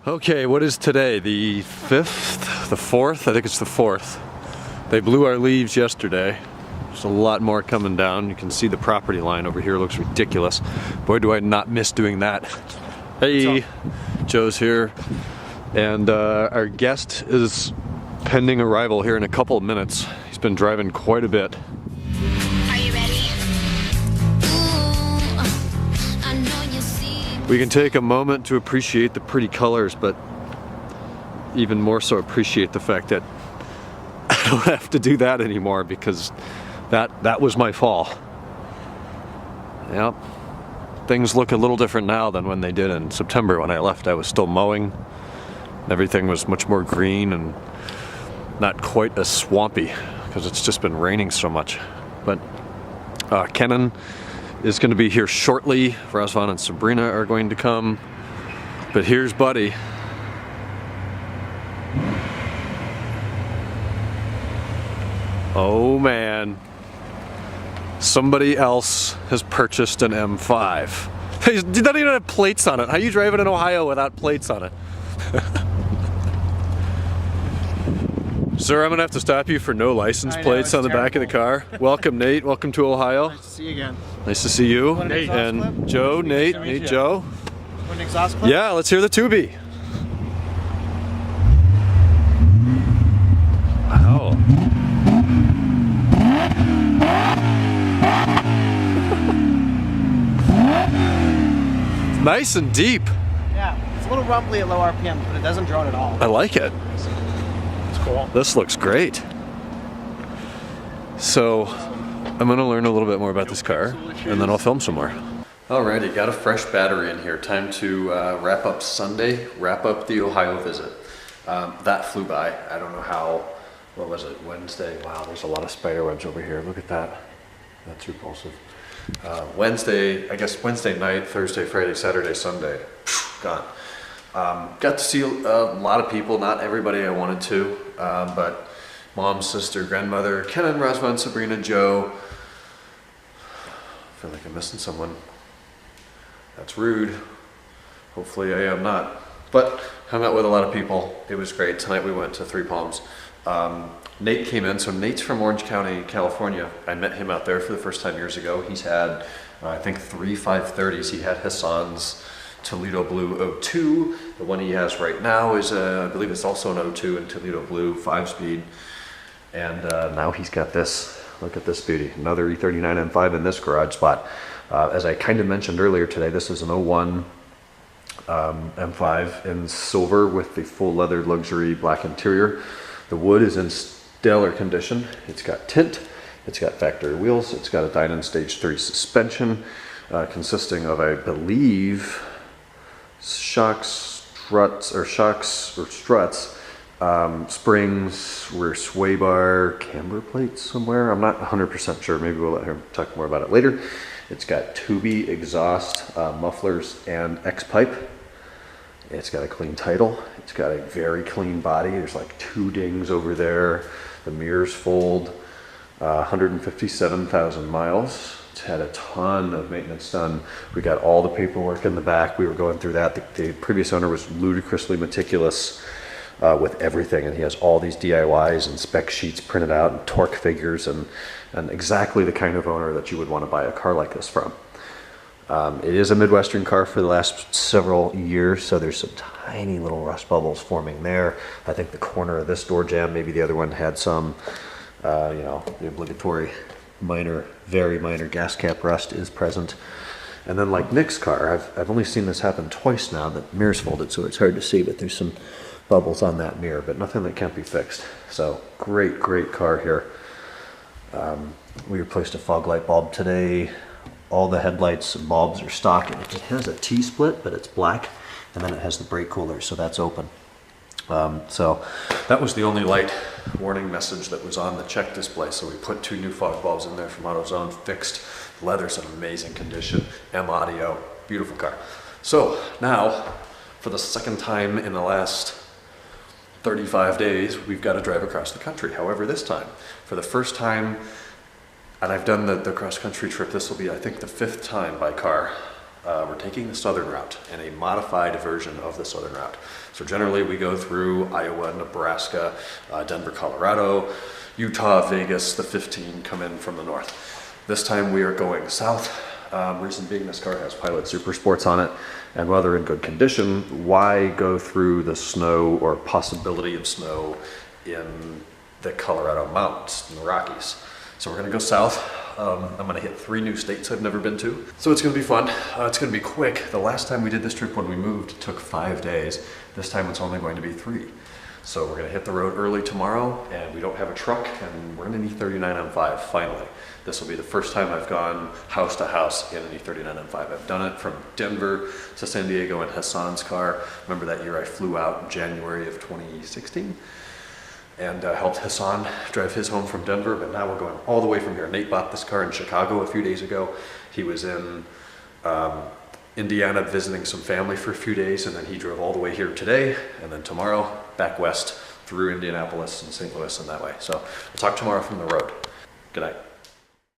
Okay, what is today? The 5th? The 4th? I think it's the 4th. They blew our leaves yesterday. There's a lot more coming down. You can see the property line over here looks ridiculous. Boy, do I not miss doing that. Hey, Joe's here. And our guest is pending arrival here in a couple of minutes. He's been driving quite a bit. Are you ready? Ooh, I know you see. We can take a moment to appreciate the pretty colors, but even more so appreciate the fact that I don't have to do that anymore because that was my fall. Yep. Things look a little different now than when they did in September. When I left, I was still mowing. Everything was much more green and not quite as swampy because it's just been raining so much. But Kenan is going to be here shortly. Razvan and Sabrina are going to come. But here's Buddy. Oh man. Somebody else has purchased an M5. They don't even have plates on it. How are you driving in Ohio without plates on it? Sir, I'm gonna have to stop you for no license plates on the back of the car. Welcome, Nate. Welcome to Ohio. Nice to see you again. Nice to see you. Nate. And Joe, Nate, Joe. Want an exhaust clip? Yeah, let's hear the tubie. Wow. It's nice and deep. Yeah, it's a little rumbly at low RPM, but it doesn't drone at all. I like it. It's cool. This looks great. So, I'm gonna learn a little bit more about this car, and then I'll film some more. Alrighty, got a fresh battery in here. Time to wrap up Sunday, wrap up the Ohio visit. That flew by. I don't know how, what was it, Wednesday? Wow, there's a lot of spider webs over here. Look at that. That's repulsive. Wednesday, I guess Wednesday night, Thursday, Friday, Saturday, Sunday, gone. Got to see a lot of people, not everybody I wanted to, but mom, sister, grandmother, Kenan, Razvan, Sabrina, Joe. I feel like I'm missing someone. That's rude. Hopefully I am not. But hung out with a lot of people. It was great. Tonight we went to Three Palms. Nate came in. So Nate's from Orange County, California. I met him out there for the first time years ago. He's had, I think, 3 530s. He had Hassan's Toledo Blue 02. The one he has right now is, I believe it's also an 02 in Toledo Blue 5-speed. And now he's got this. Look at this beauty. Another E39 M5 in this garage spot. As I kind of mentioned earlier today, this is an 01 M5 in silver with the full leather luxury black interior. The wood is in stellar condition. It's got tint, it's got factory wheels, it's got a Dynon Stage 3 suspension consisting of, I believe, shocks, struts, springs, rear sway bar, camber plates somewhere. I'm not 100% sure. Maybe we'll let him talk more about it later. It's got tubey, exhaust, mufflers, and X-pipe. It's got a clean title. It's got a very clean body. There's like 2 dings over there. The mirrors fold. 157,000 miles. It's had a ton of maintenance done. We got all the paperwork in the back. We were going through that. The previous owner was ludicrously meticulous with everything, and he has all these DIYs and spec sheets printed out and torque figures and exactly the kind of owner that you would want to buy a car like this from. It is a Midwestern car for the last several years, so there's some tiny little rust bubbles forming there. I think the corner of this door jamb, maybe the other one had some, you know, the obligatory minor, very minor gas cap rust is present. And then like Nick's car, I've only seen this happen twice now. The mirror's folded, so it's hard to see, but there's some bubbles on that mirror, but nothing that can't be fixed. So great, great car here. We replaced a fog light bulb today. All the headlights and bulbs are stock. It has a T-split, but it's black, and then it has the brake cooler, so that's open. So that was the only light warning message that was on the check display. So we put 2 new fog bulbs in there from AutoZone, fixed. Leather's in amazing condition. M audio, beautiful car. So now, for the second time in the last 35 days, we've got to drive across the country. However, this time, for the first time, and I've done the cross-country trip, this will be, I think, the 5th time by car. We're taking the southern route and a modified version of the southern route. So generally we go through Iowa, Nebraska, Denver, Colorado, Utah, Vegas, the 15 come in from the north. This time we are going south. Reason being, this car has Pilot Super Sports on it, and while they're in good condition, why go through the snow or possibility of snow in the Colorado mountains, in the Rockies? So we're gonna go south. I'm gonna hit 3 new states I've never been to. So it's gonna be fun. It's gonna be quick. The last time we did this trip when we moved, it took 5 days. This time it's only going to be 3. So we're gonna hit the road early tomorrow, and we don't have a truck, and we're in an E39 M5, finally. This will be the first time I've gone house to house in an E39 M5. I've done it from Denver to San Diego in Hassan's car. Remember that year I flew out in January of 2016? And helped Hassan drive his home from Denver, but now we're going all the way from here. Nate bought this car in Chicago a few days ago. He was in Indiana visiting some family for a few days, and then he drove all the way here today, and then tomorrow back west through Indianapolis and St. Louis and that way. So we'll talk tomorrow from the road. Good night.